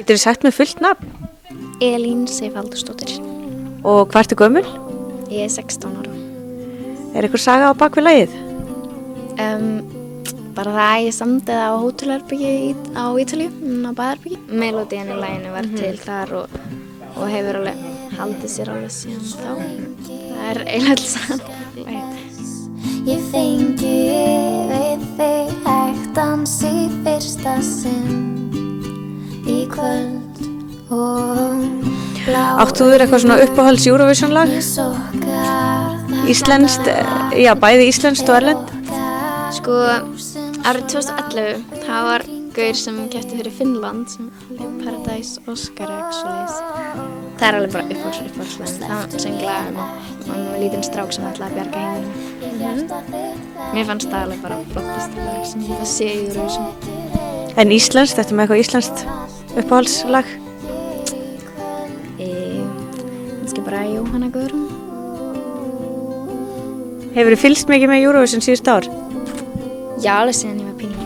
Geturðu sagt mér fullt nafn? Elín Sif Halldórsdóttir. Og hvað ertu gömul? Ég er 16 ára. Er eitthvað saga á bak við lagið? Bara það að ég samdi það á hótelherbyggi á Ítalíu, á baðherbyggi. Melódían í laginu var til þar og hefur alveg haldið sér alveg síðan þá. Það er eiginlega samt lagið. Ég fengi við þig hægtans í fyrsta sinn í kvöld og blá. Áttu þér eitthvað svona uppáhalds Eurovision lag? Íslenskt, já bæði íslenskt og erlend? Sko, árið 2011, það var gaur sem keppti fyrir Finnland sem Paradise Oscar Exulis. Það er alveg bara uppáhaldslægin. Það söngla um lítinn strák sem ætlaði að bjarga heiminum. Mér fannst það alveg bara flottast lag sem ég sé í Eurovision. En íslenskt, þetta með eitthvað íslenskt uppáhaldslag? Kannski bara Jóhanna Guðrún. Hefurðu fylgst mikið með Eurovision síðustu ár? Já, alveg síðan ég var pínu.